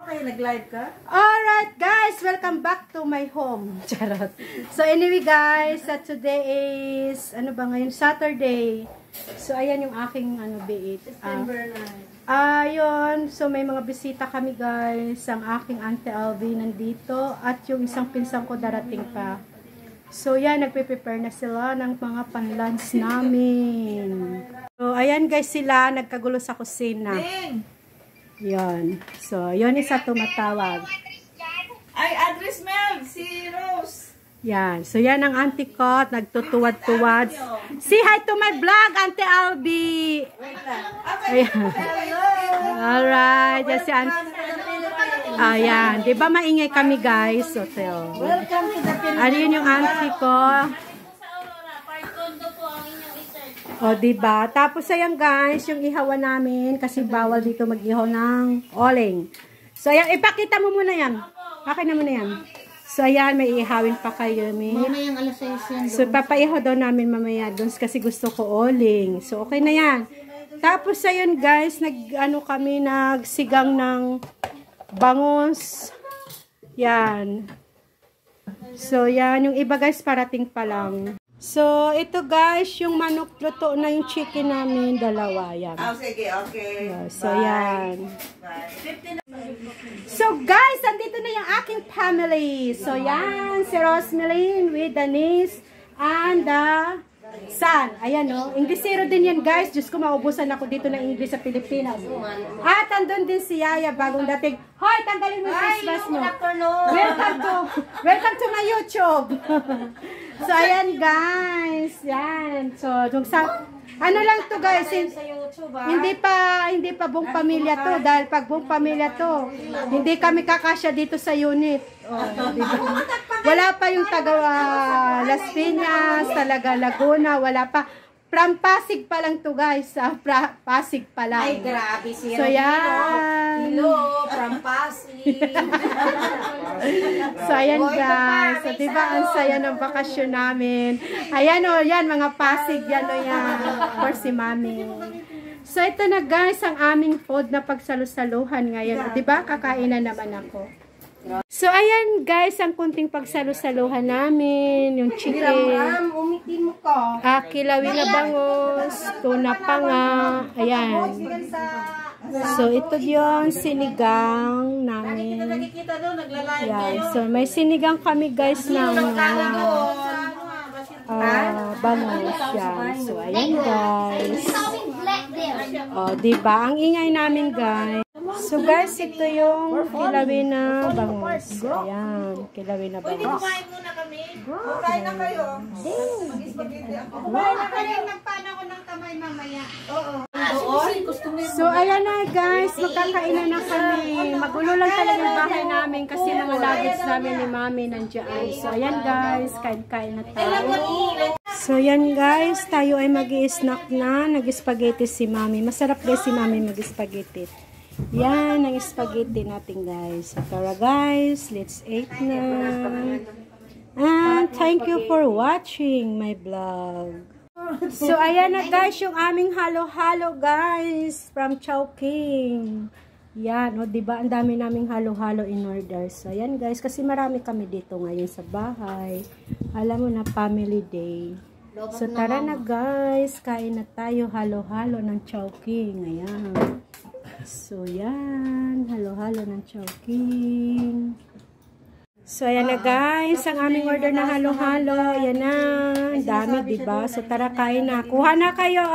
Okay, nag-live ka? Alright guys, welcome back to my home. Charot. So anyway guys, today is, ano ba ngayon? Saturday. So ayan yung aking biit. September 9. Ayun, so may mga bisita kami guys. Ang aking Auntie Alvie nandito at yung isang pinsang ko darating pa. So yan, nagpe-prepare na sila ng mga pan-lunch namin. So ayan guys sila, nagkagulo sa kusina. Yan. So, yun isa tumatawag. Ay, address Mel, si Rose. Yan. So, yan ang auntie ko. Nagtutuwad-tuwad. Say hi to my vlog, Auntie Albi. Ayan. Alright. Yan si auntie. Ayan. Diba maingay kami, guys? So, Welcome to the Philippines. ano yun yung auntie ko? O, diba? Tapos, ayan guys, yung ihawan namin, kasi bawal dito mag-ihaw ng oling. So, ayan, ipakita mo muna yan. Akin na muna yan. So, ayan, may ihawin pa kayo. Mamayang alas 6 yan. So, papaihaw daw namin mamaya doon kasi gusto ko oling. So, okay na yan. Tapos, ayun guys, kami, nagsigang ng bangus. Yan. So, yan. Yung iba guys, parating pa lang. So, ito guys, yung manok, luto na yung chicken namin, dalawa, yan. Oh, sige, okay. So, yan. So, guys, andito na yung aking family. So, yan, si Rosmeline with the niece and the son. Ayan, no? Inglesero din yan, guys. Diyos ko, maubusan ako dito ng English sa Pilipinas. At andun din si Yaya, bagong dating. Hoy, tanggalin mo yung Christmas mo. Welcome to my YouTube. So, ayan guys. Yan. So, ano lang to guys. Hindi pa buong pamilya to. Dahil pag buong pamilya to, hindi kami kakasya dito sa unit. Diba? Wala pa yung taga Las Piñas, talaga Laguna. Wala pa. From Pasig pa lang to guys. Pasig pa lang. Ay, grabe siya. So, yan. Hello, from Pasig. So, ayan guys. So, diba, ang saya ng bakasyon namin. Ayan o, yan, mga Pasig. Yan o yan. For si Mami. So, ito na guys, ang aming food na pagsalusaluhan ngayon. Diba, kakainan naman ako. So, ayan guys, ang kunting pagsalusaluhan namin. Yung chicken. Umitin mo ko. Kilawin na bangus. Tuna panga. Ayan. So, ito yung sinigang namin. Yan. So, may sinigang kami guys ng bangus. Yan. So, ayan guys. O, diba? Ang ingay namin guys. So, guys, ito yung kilawin na bangus. Ayan. Kilawin na bangus. Kumain muna kami. Kumain na kayo. Mag-spaghetti ako. Kumain na kayo. Nagpana ko ng kamay mamaya. Oo. So, ayan na guys, magkakainan na kami. Magulo lang talaga yung bahay namin kasi mga luggage namin ni Mami nandiyan. So, ayan guys, kain-kain na tayo. So, ayan guys, tayo ay mag-i-snack na. Nag-spaghetti si Mami. Masarap guys si Mami mag-spaghetti. Yan ang spaghetti natin guys. So, tara guys, let's eat na. And thank you for watching my vlog. So, ayan na guys, yung aming halo-halo guys from Chowking. Yan, o diba, ang dami naming halo-halo in order. So, ayan guys, kasi marami kami dito ngayon sa bahay. Alam mo na, family day. So, tara na guys, kain na tayo halo-halo ng Chowking. Ayan. So, yan, halo-halo ng Chowking. So, ayan na guys, ang aming order na halo-halo. Ayan na, ang dami, diba? So, tara kain na. Kuha na kayo,